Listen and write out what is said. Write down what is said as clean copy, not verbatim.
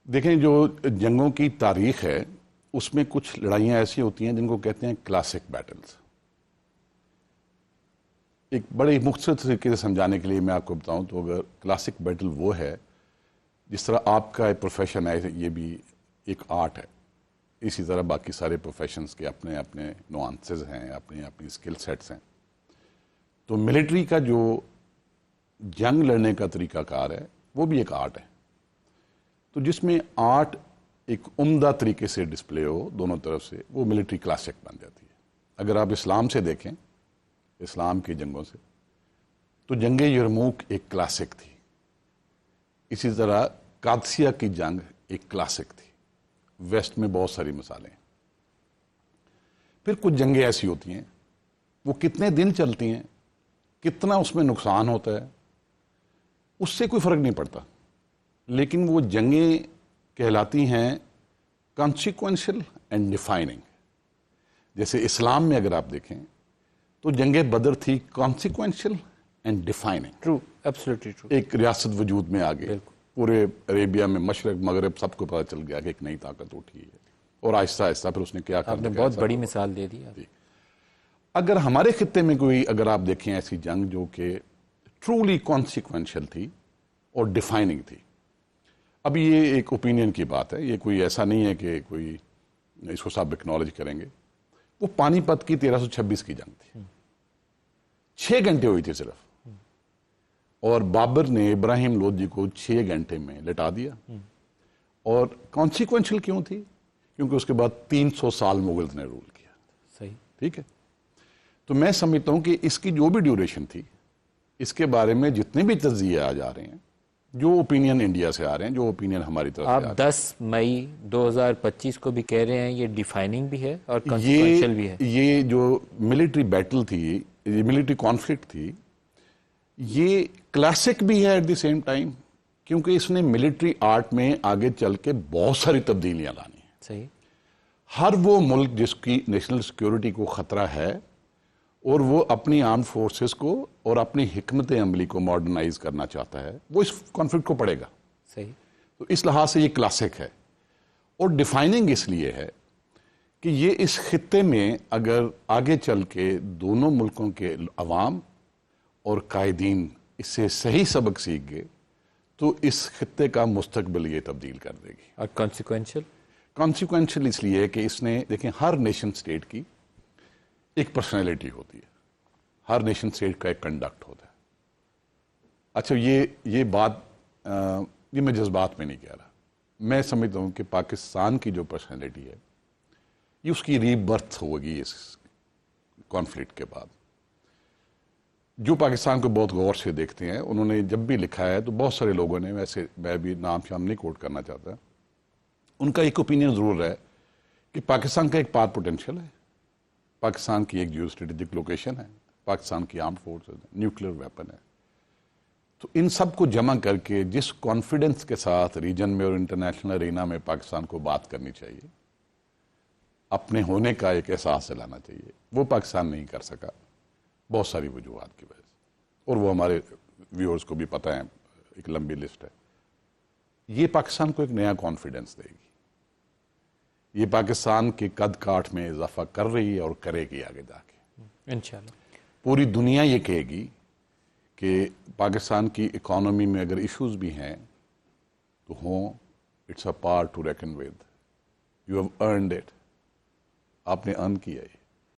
دیکھیں جو جنگوں کی تاریخ ہے اس میں کچھ لڑائیاں ایسی ہوتی ہیں جن کو کہتے ہیں کلاسک بیٹلز. ایک بڑے مختصر طریقے سے سمجھانے کے لیے میں آپ کو بتاؤں تو اگر کلاسک بیٹل وہ ہے جس طرح آپ کا ایک پروفیشن ہے یہ بھی ایک آرٹ ہے، اسی طرح باقی سارے پروفیشنز کے اپنے اپنے نوانسز ہیں، اپنی اپنی سکل سیٹس ہیں. تو ملٹری کا جو جنگ لڑنے کا طریقہ کار ہے وہ بھی ایک آرٹ ہے. تو جس میں آرٹ ایک عمدہ طریقے سے ڈسپلے ہو دونوں طرف سے، وہ ملٹری کلاسک بن جاتی ہے. اگر آپ اسلام سے دیکھیں، اسلام کی جنگوں سے، تو جنگ یرموک ایک کلاسک تھی. اسی طرح قادسیہ کی جنگ ایک کلاسک تھی. ویسٹ میں بہت ساری مثالیں ہیں. پھر کچھ جنگیں ایسی ہوتی ہیں وہ کتنے دن چلتی ہیں، کتنا اس میں نقصان ہوتا ہے، اس سے کوئی فرق نہیں پڑتا، لیکن وہ جنگیں کہلاتی ہیں کانسیکوینشل اینڈ ڈیفائننگ. جیسے اسلام میں اگر آپ دیکھیں تو جنگ بدر تھی consequential and defining. True, absolutely true. ایک ریاست وجود میں آ گئی، پورے عربیہ میں مشرق مغرب سب کو پتہ چل گیا کہ ایک نئی طاقت اٹھی ہے، اور آہستہ آہستہ پھر اس نے کیا آپ نے بہت بڑی مثال دے دی. اگر ہمارے خطے میں کوئی اگر آپ دیکھیں ایسی جنگ جو کہ ٹرولی کانسیکوینشل تھی اور ڈیفائننگ تھی، اب یہ ایک اوپینین کی بات ہے، یہ کوئی ایسا نہیں ہے کہ کوئی اس کو سب اکنالج کریں گے. وہ پانی پت کی 1326 کی جنگ تھی، 6 گھنٹے ہوئی تھی صرف، اور بابر نے ابراہیم لودھی کو 6 گھنٹے میں لٹا دیا. اور کانسیکوینشل کیوں تھی؟ کیونکہ اس کے بعد 300 سال مغلز نے رول کیا. صحیح. ٹھیک ہے. تو میں سمجھتا ہوں کہ اس کی جو بھی ڈیوریشن تھی، اس کے بارے میں جتنے بھی تجزیے آ جا رہے ہیں، جو اوپینین انڈیا سے آ رہے ہیں، جو اوپینین ہماری طرف سے آ رہے ہیں، آپ 10 مئی 2025 کو بھی کہہ رہے ہیں یہ ڈیفائننگ بھی ہے اور کانسیکوینشل بھی ہے. یہ جو ملٹری بیٹل تھی، یہ ملٹری کانفلکٹ تھی، یہ کلاسک بھی ہے ایٹ دی سیم ٹائم، کیونکہ اس نے ملٹری آرٹ میں آگے چل کے بہت ساری تبدیلیاں لانی ہیں. صحیح. ہر وہ ملک جس کی نیشنل سیکیورٹی کو خطرہ ہے اور وہ اپنی آرم فورسز کو اور اپنی حکمت عملی کو ماڈرنائز کرنا چاہتا ہے، وہ اس کانفلکٹ کو پڑھے گا. صحیح. تو اس لحاظ سے یہ کلاسک ہے. اور ڈیفائننگ اس لیے ہے کہ یہ اس خطے میں اگر آگے چل کے دونوں ملکوں کے عوام اور قائدین اس سے صحیح سبق سیکھ گئے تو اس خطے کا مستقبل یہ تبدیل کر دے گی. اور کانسیکوینشل اس لیے کہ اس نے دیکھیں ہر نیشن سٹیٹ کی ایک پرسنالٹی ہوتی ہے، ہر نیشن سٹیٹ کا ایک کنڈکٹ ہوتا ہے. اچھا یہ بات یہ میں جذبات میں نہیں کہہ رہا، میں سمجھتا ہوں کہ پاکستان کی جو پرسنالٹی ہے یہ اس کی ری برتھ ہوگی اس کانفلکٹ کے بعد. جو پاکستان کو بہت غور سے دیکھتے ہیں انہوں نے جب بھی لکھا ہے تو بہت سارے لوگوں نے، ویسے میں بھی نام شام نہیں کوٹ کرنا چاہتا، ان کا ایک اوپینین ضرور ہے کہ پاکستان کا ایک پار پوٹینشیل ہے، پاکستان کی ایک جیو اسٹریٹجک لوکیشن ہے، پاکستان کی آرم فورسز ہے، نیوکلیر ویپن ہے. تو ان سب کو جمع کر کے جس کانفیڈنس کے ساتھ ریجن میں اور انٹرنیشنل ارینا میں پاکستان کو بات کرنی چاہیے، اپنے ہونے کا ایک احساس دلانا چاہیے، وہ پاکستان نہیں کر سکا بہت ساری وجوہات کی وجہ سے، اور وہ ہمارے ویورز کو بھی پتہ ہے، ایک لمبی لسٹ ہے. یہ پاکستان کو ایک نیا کانفیڈنس دے گی، یہ پاکستان کے قد کاٹھ میں اضافہ کر رہی ہے اور کرے گی آگے جا کے انشاءاللہ. پوری دنیا یہ کہے گی کہ پاکستان کی اکانومی میں اگر ایشوز بھی ہیں تو ہوں، it's a part to reckon with, you have earned it, آپ نے ارن کیا ہے.